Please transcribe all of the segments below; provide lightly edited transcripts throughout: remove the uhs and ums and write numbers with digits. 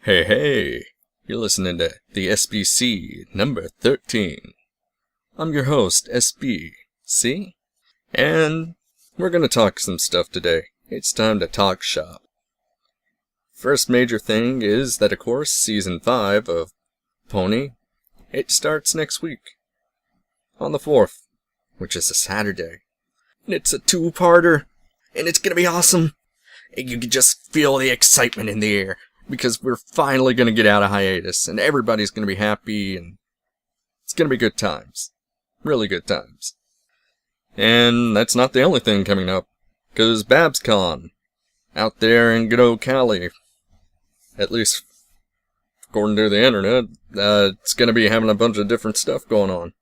Hey, hey, you're listening to the SBC number 13. I'm your host, SBC, and we're gonna talk some stuff today. It's time to talk shop. First major thing is that, of course, Season 5 of Pony, it starts next week, on the 4th, which is a Saturday. And it's a two-parter, and it's gonna be awesome. And you can just feel the excitement in the air. Because we're finally going to get out of hiatus, and everybody's going to be happy, and it's going to be good times. Really good times. And that's not the only thing coming up, because Babscon, out there in good old Cali, at least according to the internet, it's going to be having a bunch of different stuff going on.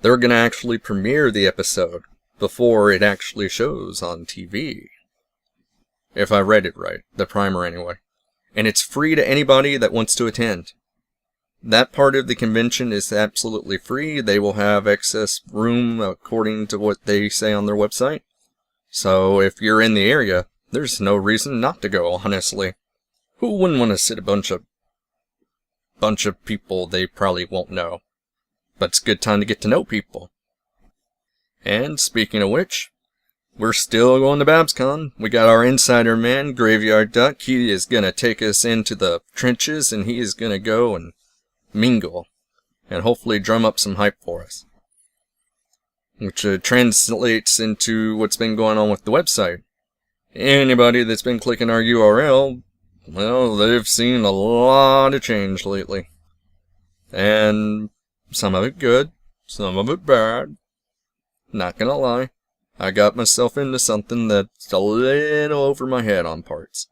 They're going to actually premiere the episode before it actually shows on TV. If I read it right, the primer anyway. And it's free to anybody that wants to attend. That part of the convention is absolutely free. They will have excess room according to what they say on their website. So if you're in the area, there's no reason not to go, honestly. Who wouldn't want to sit a bunch of people they probably won't know? But it's a good time to get to know people. And speaking of which, we're still going to Babscon. We got our insider man, Graveyard Duck. He is going to take us into the trenches, and he is going to go and mingle. And hopefully drum up some hype for us. Which translates into what's been going on with the website. Anybody that's been clicking our URL, well, they've seen a lot of change lately. And some of it good, some of it bad. Not gonna lie. I got myself into something that's a little over my head on parts.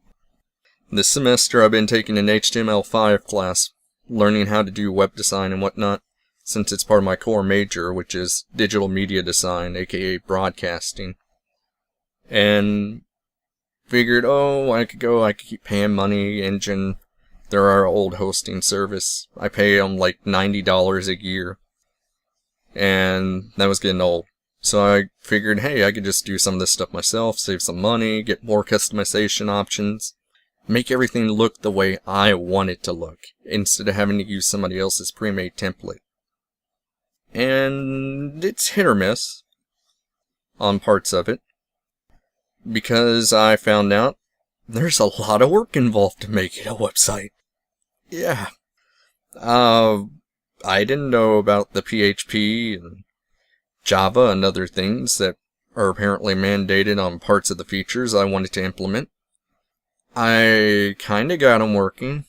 This semester I've been taking an HTML5 class, learning how to do web design and whatnot, since it's part of my core major, which is digital media design, aka broadcasting. And figured, I could keep paying money, Engine. They're our old hosting service. I pay them like $90 a year. And that was getting old. So I figured, hey, I could just do some of this stuff myself, save some money, get more customization options, make everything look the way I want it to look, instead of having to use somebody else's pre-made template. And it's hit or miss on parts of it, because I found out there's a lot of work involved to make it a website. Yeah. I didn't know about the PHP and Java and other things that are apparently mandated on parts of the features I wanted to implement. I kinda got them working.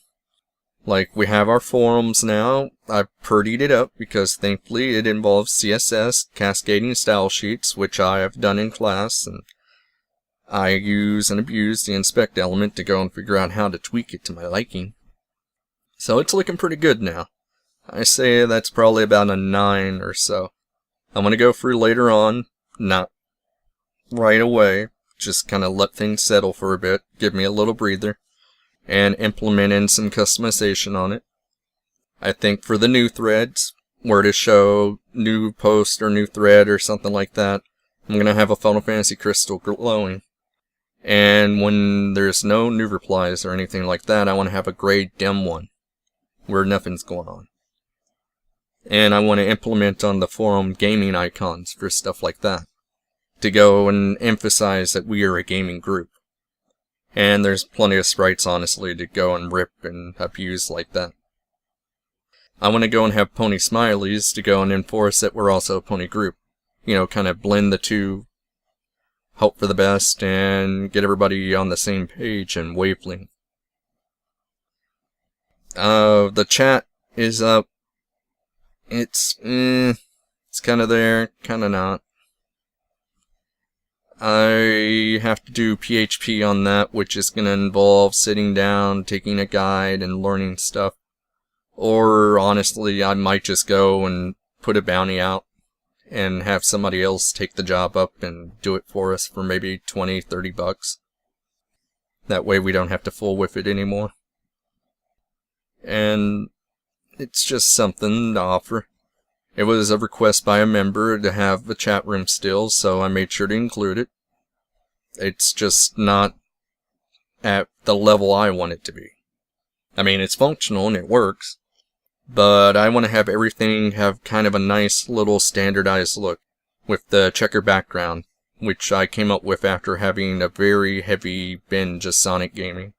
Like, we have our forums now. I've purdied it up because thankfully it involves CSS, cascading style sheets, which I have done in class, and I use and abuse the inspect element to go and figure out how to tweak it to my liking. So it's looking pretty good now. I say that's probably about a 9 or so. I'm going to go through later on, not right away, just kind of let things settle for a bit, give me a little breather, and implement in some customization on it. I think for the new threads, where to show new post or new thread or something like that, I'm going to have a Final Fantasy crystal glowing. And when there's no new replies or anything like that, I want to have a gray dim one, where nothing's going on. And I want to implement on the forum gaming icons for stuff like that, to go and emphasize that we are a gaming group. And there's plenty of sprites, honestly, to go and rip and abuse like that. I want to go and have pony smileys to go and enforce that we're also a pony group. You know, kind of blend the two, hope for the best, and get everybody on the same page and wavelength. The chat is up. It's kind of there, kind of not. I have to do PHP on that, which is going to involve sitting down, taking a guide, and learning stuff. Or, honestly, I might just go and put a bounty out, and have somebody else take the job up and do it for us for maybe $20-30. That way we don't have to fool with it anymore. And it's just something to offer. It was a request by a member to have the chat room still, so I made sure to include it. It's just not at the level I want it to be. I mean, it's functional and it works, but I want to have everything have kind of a nice little standardized look with the checker background, which I came up with after having a very heavy binge of Sonic gaming.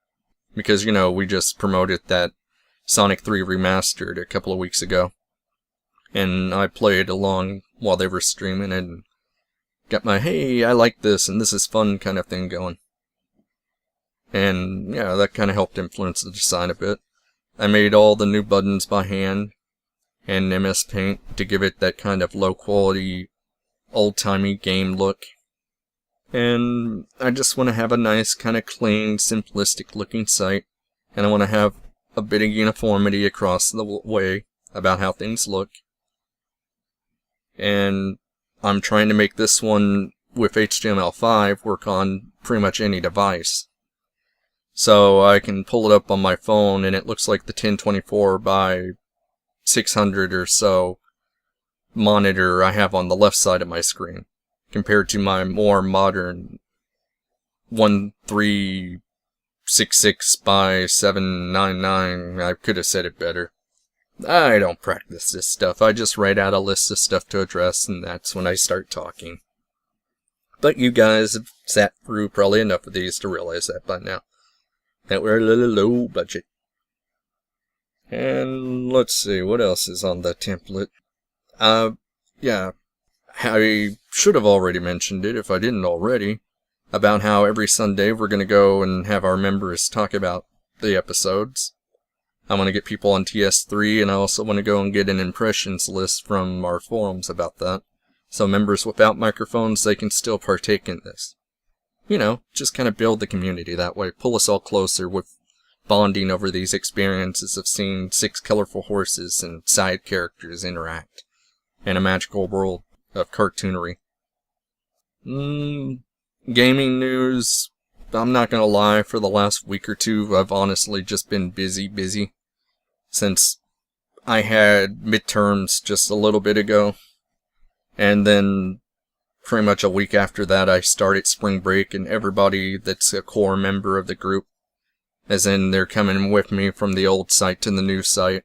Because, you know, we just promoted that Sonic 3 Remastered a couple of weeks ago. And I played along while they were streaming and got my, hey, I like this and this is fun kind of thing going. And, yeah, that kind of helped influence the design a bit. I made all the new buttons by hand and MS Paint to give it that kind of low-quality, old-timey game look. And I just want to have a nice, kind of clean, simplistic-looking site. And I want to have a bit of uniformity across the way about how things look. And I'm trying to make this one with HTML5 work on pretty much any device. So I can pull it up on my phone and it looks like the 1024 by 600 or so monitor I have on the left side of my screen, compared to my more modern 1366 by 799. I could have said it better. I don't practice this stuff. I just write out a list of stuff to address, and that's when I start talking. But you guys have sat through probably enough of these to realize that by now. That we're a little low budget. And let's see, what else is on the template? Yeah, I should have already mentioned it if I didn't already, about how every Sunday we're going to go and have our members talk about the episodes. I want to get people on TS3, and I also want to go and get an impressions list from our forums about that. So members without microphones, they can still partake in this. You know, just kind of build the community that way, pull us all closer with bonding over these experiences of seeing 6 colorful horses and side characters interact in a magical world of cartoonery. Gaming news, I'm not gonna lie, for the last week or two, I've honestly just been busy. Since I had midterms just a little bit ago, and then pretty much a week after that I started spring break, and everybody that's a core member of the group, as in they're coming with me from the old site to the new site,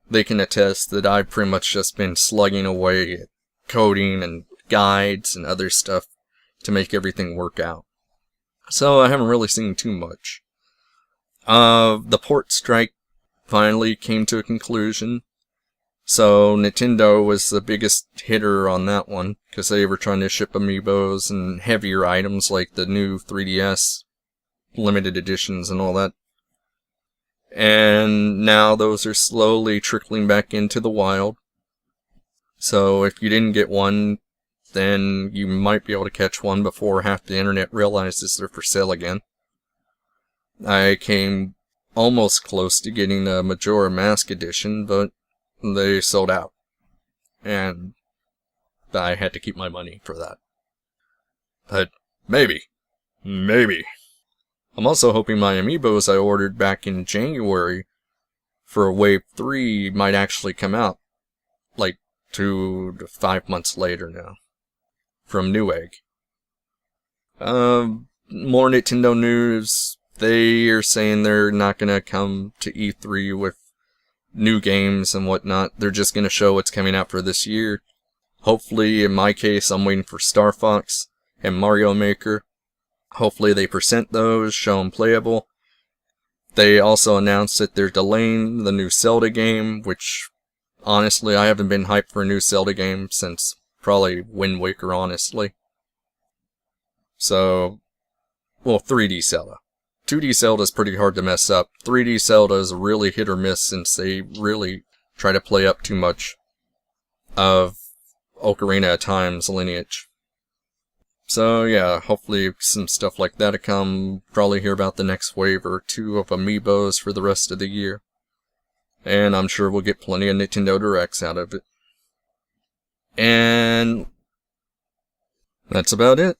they can attest that I've pretty much just been slugging away at coding and guides and other stuff to make everything work out. So I haven't really seen too much. The port strike finally came to a conclusion. So Nintendo was the biggest hitter on that one, because they were trying to ship amiibos and heavier items like the new 3DS limited editions and all that. And now those are slowly trickling back into the wild. So if you didn't get one, then you might be able to catch one before half the internet realizes they're for sale again. I came almost close to getting a Majora Mask edition, but they sold out. And I had to keep my money for that. But maybe. I'm also hoping my amiibos I ordered back in January for Wave 3 might actually come out like 2 to 5 months later now. From Newegg. More Nintendo news. They are saying they're not gonna come to E3 with new games and whatnot. They're just gonna show what's coming out for this year. Hopefully, in my case, I'm waiting for Star Fox and Mario Maker. Hopefully they present those, show them playable. They also announced that they're delaying the new Zelda game, which, honestly, I haven't been hyped for a new Zelda game since probably Wind Waker, honestly. So, well, 3D Zelda. 2D Zelda is pretty hard to mess up. 3D Zelda is really hit or miss since they really try to play up too much of Ocarina of Time's lineage. So yeah, hopefully some stuff like that to come. Probably hear about the next wave or two of amiibos for the rest of the year. And I'm sure we'll get plenty of Nintendo Directs out of it. And that's about it.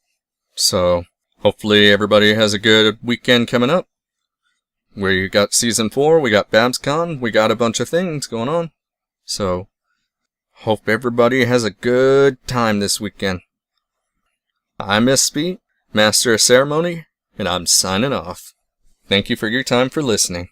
So, hopefully everybody has a good weekend coming up. We got Season 4, we got Babscon, we got a bunch of things going on. So, hope everybody has a good time this weekend. I'm SB, Master of Ceremony, and I'm signing off. Thank you for your time for listening.